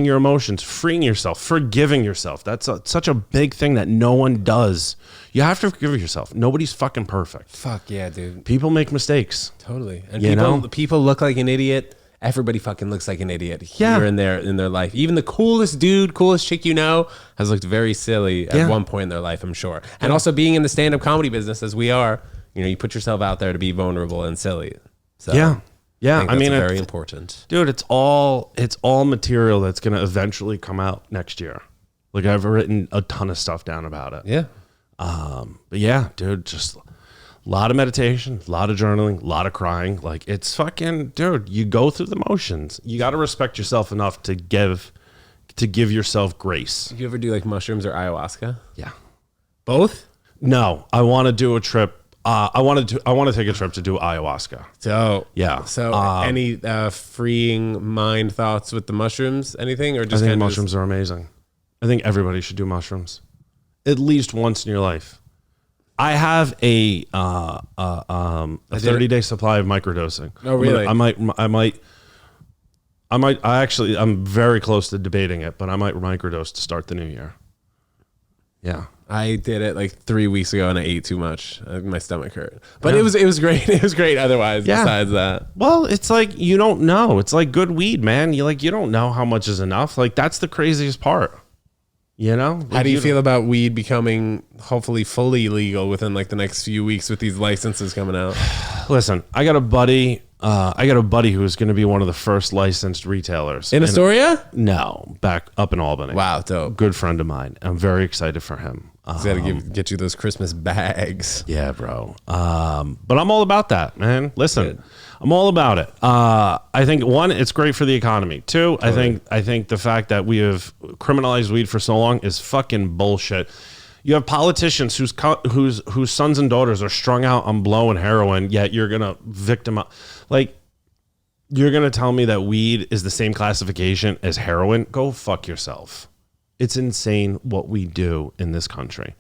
your emotions, freeing yourself, forgiving yourself. That's such a big thing that no one does. You have to forgive yourself. Nobody's fucking perfect. Fuck yeah, dude. People make mistakes. Totally. And people look like an idiot. Everybody fucking looks like an idiot here and there in their life. Even the coolest dude, coolest chick has looked very silly at one point in their life, I'm sure. And also being in the stand-up comedy business as we are, you put yourself out there to be vulnerable and silly. So Yeah, I mean, it's very important, dude. It's all material that's gonna eventually come out next year. Like, I've written a ton of stuff down about it. Yeah. But yeah, dude, just a lot of meditation, a lot of journaling, a lot of crying. Like, it's fucking, dude. You go through the motions. You got to respect yourself enough to give yourself grace. Did you ever do like mushrooms or ayahuasca? Yeah. Both? No, I want to do a trip. I want to take a trip to do ayahuasca. So yeah. So any freeing mind thoughts with the mushrooms? Anything, or just I think mushrooms are amazing. I think everybody should do mushrooms. at least once in your life. I have a 30-day supply of microdosing. Oh, really? I'm very close to debating it, but I might microdose to start the new year. Yeah. I did it like 3 weeks ago and I ate too much. My stomach hurt. But it was great. It was great otherwise, besides that. Well, it's like you don't know. It's like good weed, man. You don't know how much is enough. Like that's the craziest part. You know? Like, how do you feel about weed becoming hopefully fully legal within like the next few weeks with these licenses coming out? Listen, I got a buddy who's going to be one of the first licensed retailers. In Astoria? No, back up in Albany. Wow, dope. Good friend of mine. I'm very excited for him. He's got to get you those Christmas bags. Yeah, bro. But I'm all about that, man. Listen, I'm all about it. I think one, it's great for the economy. Two, totally. I think the fact that we have criminalized weed for so long is fucking bullshit. You have politicians whose sons and daughters are strung out on blow and heroin, yet you're gonna victimize. Like, you're gonna tell me that weed is the same classification as heroin? Go fuck yourself. It's insane what we do in this country.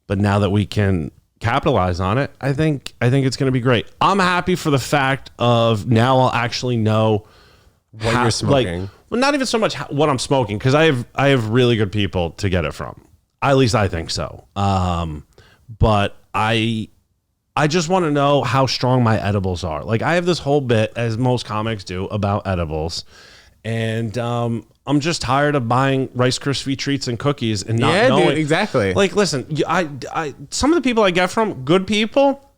But now that we can capitalize on it, I think it's going to be great. I'm happy for the fact of now I'll actually know what you're smoking. Like, well, not even so much what I'm smoking, because I have really good people to get it from. At least I think so. But I just want to know how strong my edibles are. Like I have this whole bit, as most comics do, about edibles, and I'm just tired of buying Rice Krispie treats and cookies and not knowing. Dude, exactly. Like, listen, I some of the people I get from, good people,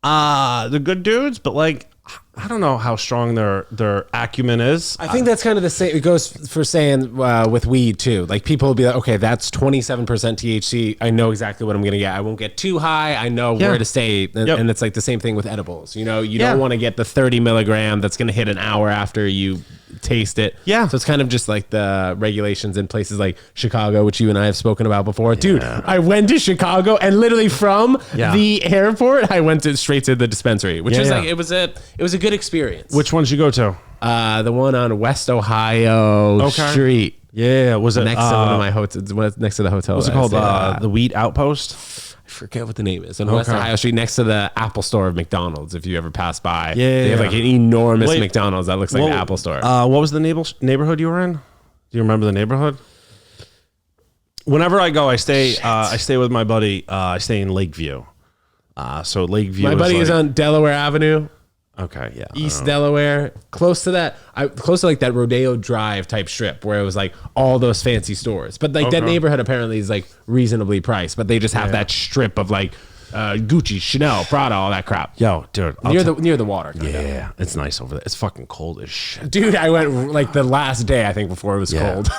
the good dudes, but like, I don't know how strong their acumen is. I think that's kind of the same. It goes for saying with weed too. Like people will be like, okay, that's 27% THC. I know exactly what I'm going to get. I won't get too high. I know where to stay. And it's like the same thing with edibles. You know, you don't want to get the 30 milligram that's going to hit an hour after you taste it. Yeah. So it's kind of just like the regulations in places like Chicago, which you and I have spoken about before. Dude, I went to Chicago and literally from the airport, I went straight to the dispensary, which was like, it was a good experience. Which ones you go to? The one on West Ohio Street. Yeah, was it next to one of my hotels? Next to the hotel. What's it called? The Wheat Outpost. I forget what the name is. On West Ohio Street, next to the Apple Store of McDonald's. If you ever pass by, they have like an enormous McDonald's that looks like the Apple Store. What was the neighborhood you were in? Do you remember the neighborhood? Whenever I go, I stay. I stay with my buddy. I stay in Lakeview. So Lakeview. My buddy is on Delaware Avenue. Okay, yeah. East Delaware, close to that, close to like that Rodeo Drive type strip where it was like all those fancy stores. But like that neighborhood apparently is like reasonably priced, but they just have that strip of like Gucci, Chanel, Prada, all that crap. Yo, dude, near the water. Yeah, it's nice over there. It's fucking cold as shit. Dude, I went like the last day I think before it was cold,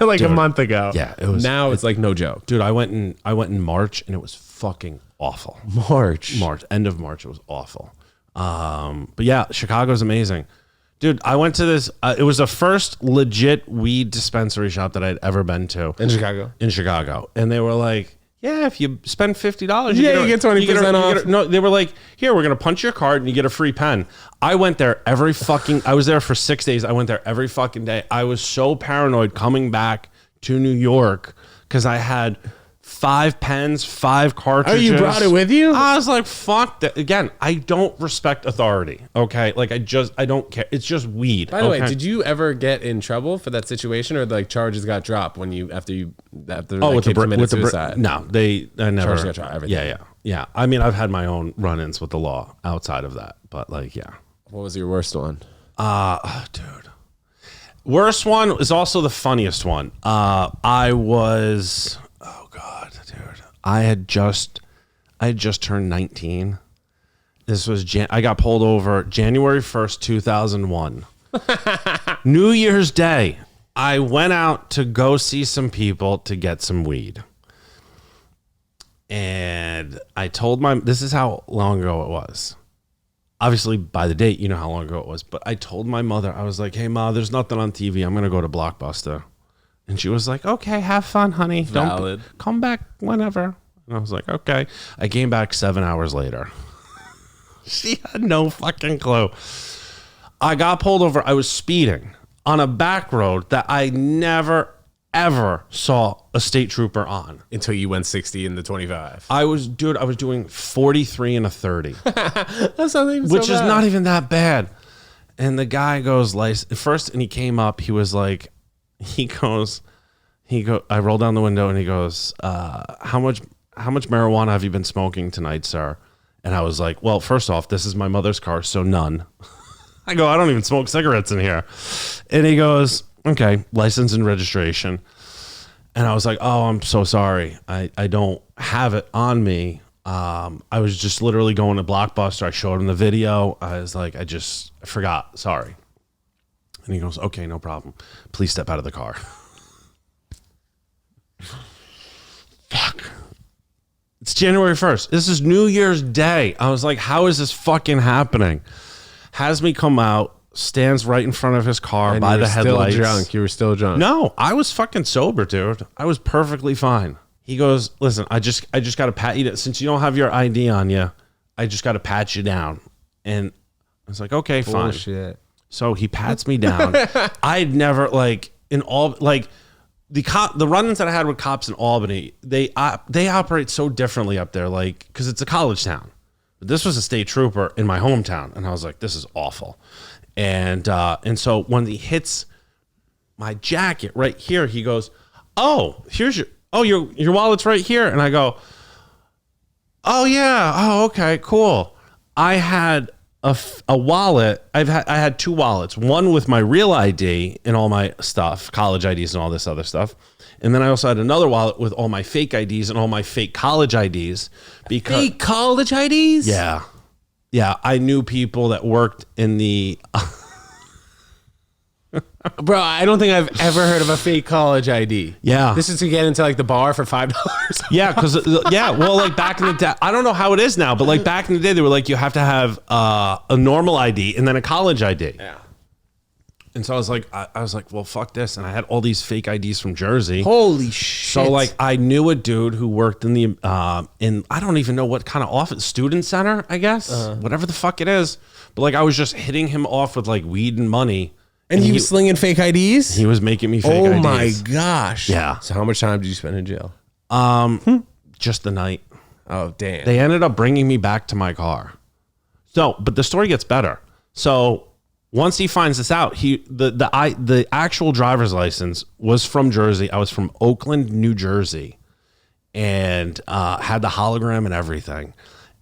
like a month ago. Yeah, it was. Now it's like no joke. Dude, I went in March and it was fucking awful. March, end of March, it was awful. But yeah, Chicago's amazing. Dude, I went to this, it was the first legit weed dispensary shop that I'd ever been to. In Chicago. And they were like, yeah, if you spend $50, you get 20% off. No, they were like, here, we're going to punch your card and you get a free pen. I went there I was there for 6 days. I went there every fucking day. I was so paranoid coming back to New York because I had 5 pens, 5 cartridges. Oh, you brought it with you? I was like, fuck that. Again, I don't respect authority. Okay. Like I don't care. It's just weed. By the way, did you ever get in trouble for that situation, or like charges got dropped when you after with the suicide? No, I never. Charges got dropped. Everything. Yeah. I mean, I've had my own run-ins with the law outside of that, but like, yeah. What was your worst one? Dude. Worst one is also the funniest one. I had just turned 19. This was I got pulled over January 1st, 2001. New Year's Day. I went out to go see some people to get some weed. And I told this is how long ago it was. Obviously, by the date, you know how long ago it was. But I told my mother, I was like, hey, Ma, there's nothing on TV. I'm going to go to Blockbuster. And she was like, okay, have fun, honey. Valid. Don't come back whenever. And I was like, okay. I came back 7 hours later. She had no fucking clue. I got pulled over. I was speeding on a back road that I never, ever saw a state trooper on. Until you went 60 in the 25. I was doing 43 and a 30. That's not even Which so is bad. not even that bad. And the guy goes, first, and he came up, he was like, I rolled down the window and he goes, how much marijuana have you been smoking tonight, sir? And I was like, well, first off, this is my mother's car, so none. I go, I don't even smoke cigarettes in here. And he goes, okay, license and registration. And I was like, oh, I'm so sorry. I don't have it on me. I was just literally going to Blockbuster. I showed him the video. I was like, I forgot. Sorry. And he goes, okay, no problem. Please step out of the car. Fuck. It's January 1st. This is New Year's Day. I was like, how is this fucking happening? Has me come out, stands right in front of his car by the headlights. You were still drunk. No, I was fucking sober, dude. I was perfectly fine. He goes, listen, I just got to pat you down. Since you don't have your ID on you, I just got to pat you down. And I was like, okay, fine. Bullshit. So he pats me down. I'd never the run-ins that I had with cops in Albany, they operate so differently up there, because it's a college town. But this was a state trooper in my hometown, and I was like, this is awful. And so when he hits my jacket right here, he goes, oh, your wallet's right here. And I go, oh yeah, oh okay, cool. I had a wallet. I had two wallets, one with my real ID and all my stuff, college IDs and all this other stuff. And then I also had another wallet with all my fake IDs and all my fake college IDs. Fake college IDs? Yeah. Yeah, I knew people that worked in the... Bro, I don't think I've ever heard of a fake college ID. Yeah. This is to get into the bar for $5. Yeah, because back in the day, I don't know how it is now, but back in the day, they were like, you have to have a normal ID and then a college ID. Yeah. And so I was like, well, fuck this. And I had all these fake IDs from Jersey. Holy shit. So I knew a dude who worked in the, I don't even know what kind of office, student center, I guess, whatever the fuck it is. But I was just hitting him off with weed and money. And he was slinging fake IDs? He was making me fake IDs. Oh my gosh. Yeah. So how much time did you spend in jail? Just the night. Oh, damn. They ended up bringing me back to my car. So, but the story gets better. So once he finds this out, the actual driver's license was from Jersey. I was from Oakland, New Jersey, and had the hologram and everything.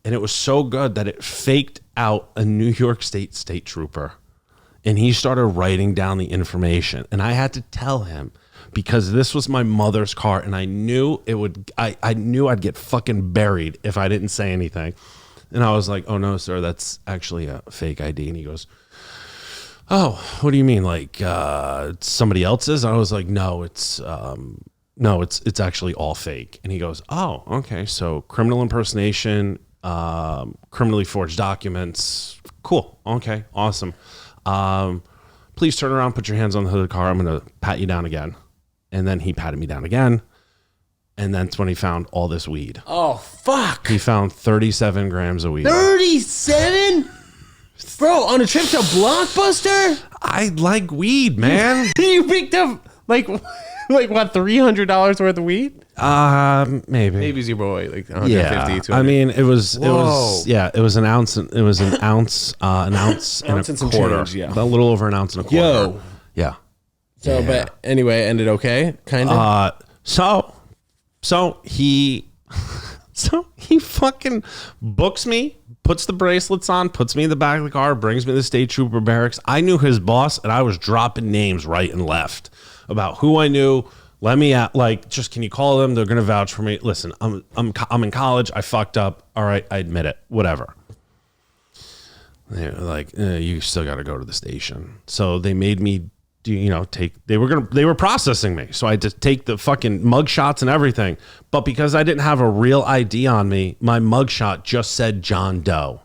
And it was so good that it faked out a New York State trooper. And he started writing down the information. And I had to tell him, because this was my mother's car, and I knew I knew I'd get fucking buried if I didn't say anything. And I was like, oh no, sir, that's actually a fake ID. And he goes, oh, what do you mean? It's somebody else's? I was like, no, it's actually all fake. And he goes, oh, okay. So criminal impersonation, criminally forged documents. Cool. Okay. Awesome. Please turn around, put your hands on the hood of the car. I'm going to pat you down again. And then he patted me down again. And that's when he found all this weed. Oh, fuck. He found 37 grams of weed. 37? Bro, on a trip to Blockbuster? I like weed, man. You picked up what, $300 worth of weed? Maybe. Maybe your boy, 150, Yeah. 200. I mean, it was an ounce. It was an ounce and Ounce a and some quarter. change, yeah. A little over an ounce and a quarter. Yo. Yeah. So, Yeah. but anyway, ended okay, kind of? So he fucking books me, puts the bracelets on, puts me in the back of the car, brings me to the state trooper barracks. I knew his boss, and I was dropping names right and left about who I knew. Let me out, just can you call them? They're gonna vouch for me. Listen, I'm in college. I fucked up. All right, I admit it. Whatever. They were like, you still got to go to the station. So they made me they were processing me. So I had to take the fucking mug shots and everything. But because I didn't have a real ID on me, my mug shot just said John Doe.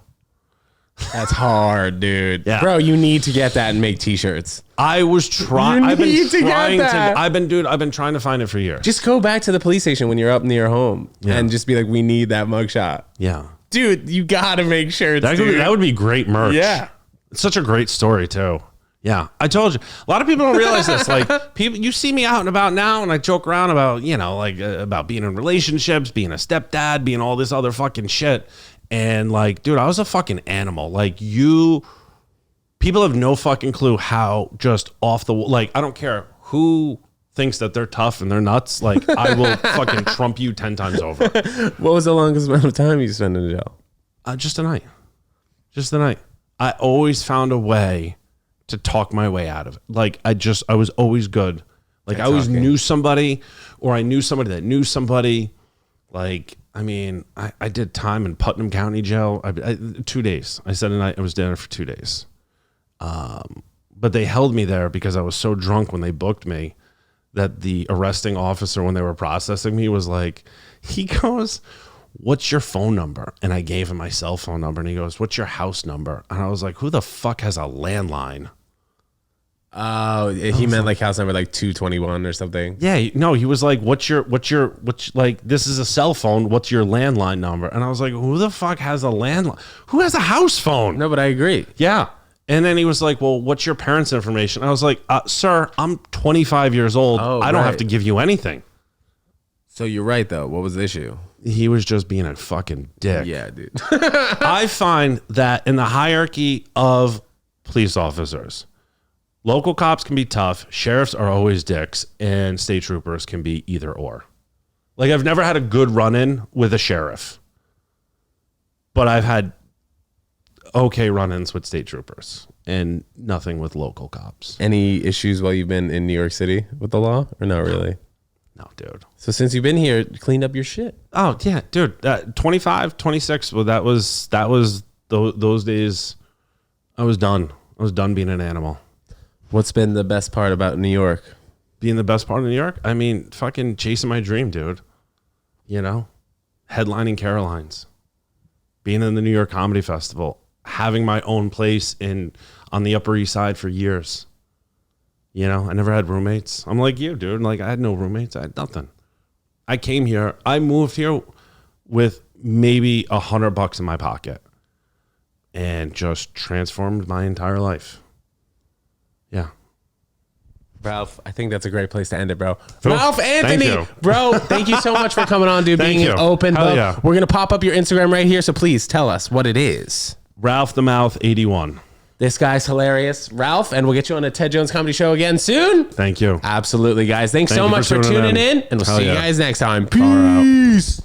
That's hard, dude. Yeah. Bro, you need to get that and make t-shirts. I was trying. You I've been need to get trying that. I've been trying to find it for years. Just go back to the police station when you're up near home and just be like, we need that mugshot. Yeah. Dude, you gotta make shirts, That would be great merch. Yeah. It's such a great story too. Yeah, I told you. A lot of people don't realize this. Like, people, you see me out and about now, and I joke around about, about being in relationships, being a stepdad, being all this other fucking shit. And like, dude, I was a fucking animal. Like, people have no fucking clue how just off the wall. Like, I don't care who thinks that they're tough and they're nuts. Like, I will fucking trump you 10 times over. What was the longest amount of time you spent in jail? Just a night. Just a night. I always found a way to talk my way out of it. Like, I was always good. Like, I always knew somebody, or I knew somebody that knew somebody. Like, I mean, I did time in Putnam County Jail. 2 days. I said I was there for 2 days. But they held me there because I was so drunk when they booked me that the arresting officer, when they were processing me, was like, he goes, "What's your phone number?" And I gave him my cell phone number, and he goes, "What's your house number?" And I was like, who the fuck has a landline? Oh, he meant like house number like 221 or something. Yeah, no, he was like, what's like, this is a cell phone. What's your landline number? And I was like, who the fuck has a landline? Who has a house phone? No, but I agree. Yeah. And then he was like, well, what's your parents' information? I was like, sir, I'm 25 years old. I don't have to give you anything. So you're right, though. What was the issue? He was just being a fucking dick. Yeah, dude. I find that in the hierarchy of police officers, local cops can be tough, sheriffs are always dicks, and state troopers can be either or. Like, I've never had a good run-in with a sheriff, but I've had okay run-ins with state troopers and nothing with local cops. Any issues while you've been in New York City with the law, or not really? No, dude. So since you've been here, cleaned up your shit. Oh, yeah, dude. 25, 26, well, that was those days. I was done. I was done being an animal. What's been the best part about New York? Being the best part of New York? I mean, fucking chasing my dream, dude. You know? Headlining Caroline's. Being in the New York Comedy Festival. Having my own place on the Upper East Side for years. You know, I never had roommates. I'm like you, dude. Like, I had no roommates. I had nothing. I came here. I moved here with maybe $100 in my pocket and just transformed my entire life. Yeah. Ralph, I think that's a great place to end it, bro. Cool. Ralph Anthony, Thank thank you so much for coming on, dude. Thank being you. an open Hell book. yeah. We're going to pop up your Instagram right here, so please tell us what it is. Ralph the Mouth 81. This guy's hilarious, Ralph, and we'll get you on a Ted Jones Comedy Show again soon. Thank you. Absolutely, guys. Thanks Thank so you much for tuning in, and we'll Hell see you yeah. guys next time. Far out. Peace.